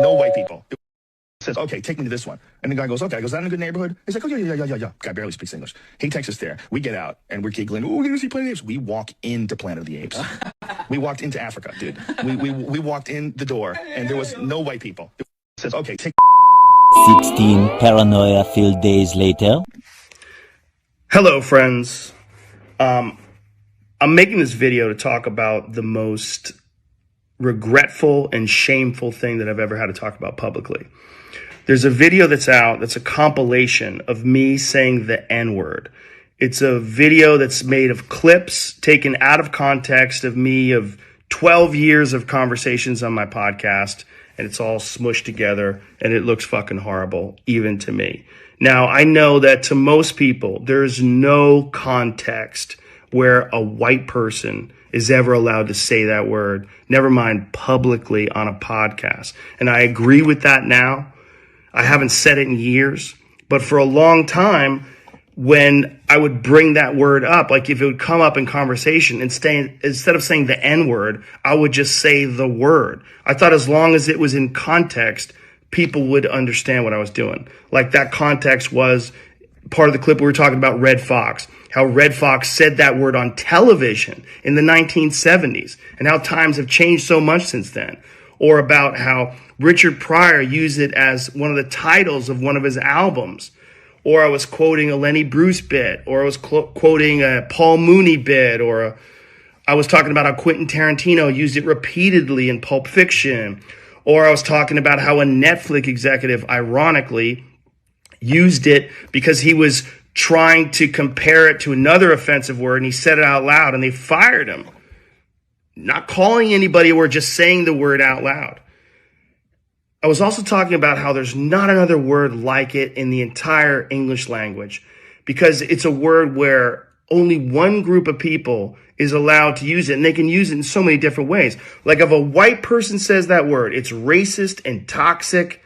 no white people. It says, okay, take me to this one. And the guy goes, okay. I goes, is that in a good neighborhood? He's like, oh, yeah. Guy barely speaks English. He takes us there. We get out and we're giggling. Oh, we're going to see Planet of the Apes. We walk into Planet of the Apes. We walked into Africa, dude. We walked in the door and there was no white people. It says, okay, take 16 paranoia-filled days later. Hello, friends. I'm making this video to talk about the most regretful and shameful thing that I've ever had to talk about publicly. There's a video that's out that's a compilation of me saying the N-word. It's a video that's made of clips taken out of context of me of 12 years of conversations on my podcast, and it's all smushed together, and it looks fucking horrible, even to me. Now, I know that to most people, there's no context where a white person is ever allowed to say that word, never mind publicly on a podcast. And I agree with that now. I haven't said it in years, but for a long time, when I would bring that word up, like if it would come up in conversation, instead of saying the N-word, I would just say the word. I thought as long as it was in context, people would understand what I was doing. Like that context was part of the clip we were talking about Red Fox, how Red Fox said that word on television in the 1970s and how times have changed so much since then. Or about how Richard Pryor used it as one of the titles of one of his albums. Or I was quoting a Lenny Bruce bit, or I was quoting a Paul Mooney bit, or I was talking about how Quentin Tarantino used it repeatedly in Pulp Fiction. Or I was talking about how a Netflix executive, ironically, used it because he was trying to compare it to another offensive word, and he said it out loud, and they fired him. Not calling anybody or just saying the word out loud. I was also talking about how there's not another word like it in the entire English language because it's a word where only one group of people is allowed to use it, and they can use it in so many different ways. Like if a white person says that word, it's racist and toxic,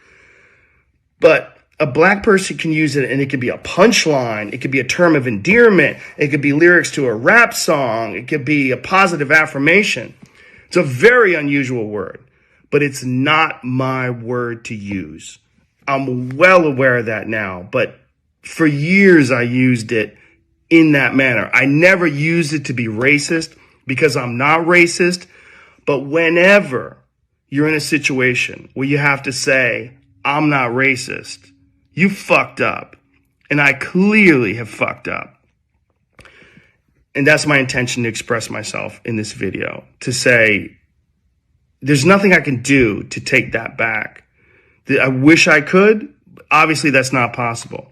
but a black person can use it and it could be a punchline. It could be a term of endearment. It could be lyrics to a rap song. It could be a positive affirmation. It's a very unusual word, but it's not my word to use. I'm well aware of that now, but for years I used it in that manner. I never used it to be racist because I'm not racist, but whenever you're in a situation where you have to say, I'm not racist, you fucked up. And I clearly have fucked up. And that's my intention to express myself in this video. To say, there's nothing I can do to take that back. I wish I could. Obviously, that's not possible.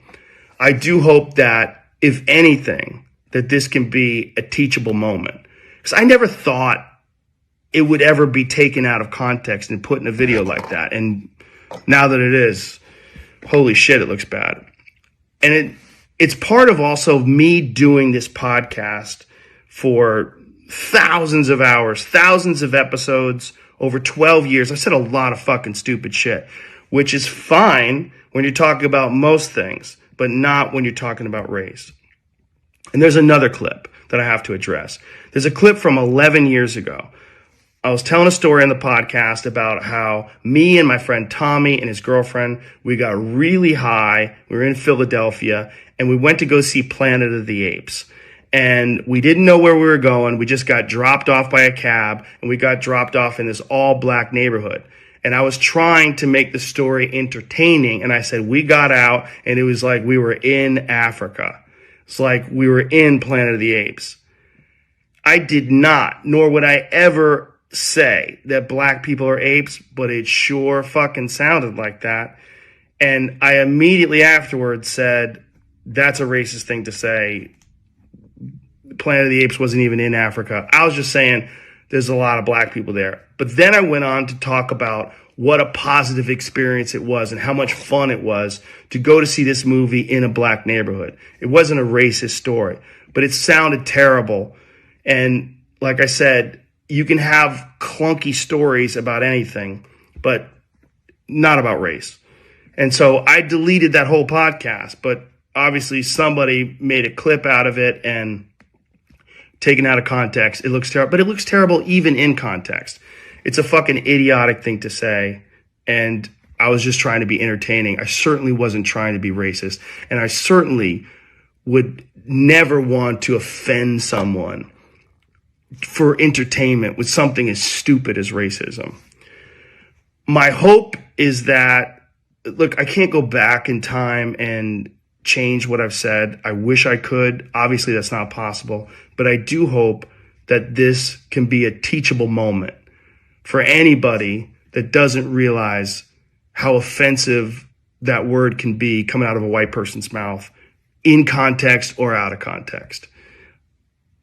I do hope that, if anything, that this can be a teachable moment. Because I never thought it would ever be taken out of context and put in a video like that. And now that it is, holy shit, it looks bad. And it's part of also me doing this podcast for thousands of hours, thousands of episodes, over 12 years. I said a lot of fucking stupid shit, which is fine when you're talking about most things, but not when you're talking about race. And there's another clip that I have to address. There's a clip from 11 years ago. I was telling a story on the podcast about how me and my friend Tommy and his girlfriend, we got really high. We were in Philadelphia and we went to go see Planet of the Apes. And we didn't know where we were going. We just got dropped off by a cab and we got dropped off in this all black neighborhood. And I was trying to make the story entertaining. And I said, we got out and it was like we were in Africa. It's like we were in Planet of the Apes. I did not, nor would I ever say that black people are apes, but it sure fucking sounded like that. And I immediately afterwards said, that's a racist thing to say. Planet of the Apes wasn't even in Africa. I was just saying there's a lot of black people there. But then I went on to talk about what a positive experience it was and how much fun it was to go to see this movie in a black neighborhood. It wasn't a racist story, but it sounded terrible. And like I said, you can have clunky stories about anything, but not about race. And so I deleted that whole podcast, but obviously somebody made a clip out of it and taken out of context. It looks terrible, but it looks terrible even in context. It's a fucking idiotic thing to say. And I was just trying to be entertaining. I certainly wasn't trying to be racist. And I certainly would never want to offend someone for entertainment with something as stupid as racism. My hope is that, look, I can't go back in time and change what I've said. I wish I could. Obviously, that's not possible. But I do hope that this can be a teachable moment for anybody that doesn't realize how offensive that word can be coming out of a white person's mouth, in context or out of context.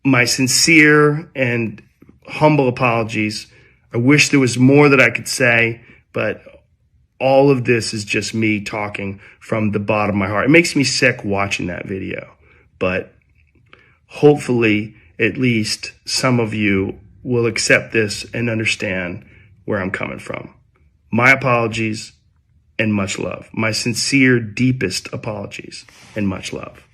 My sincere and humble apologies. I wish there was more that I could say, but all of this is just me talking from the bottom of my heart. It makes me sick watching that video, but hopefully at least some of you will accept this and understand where I'm coming from. My apologies and much love. My sincere, deepest apologies and much love.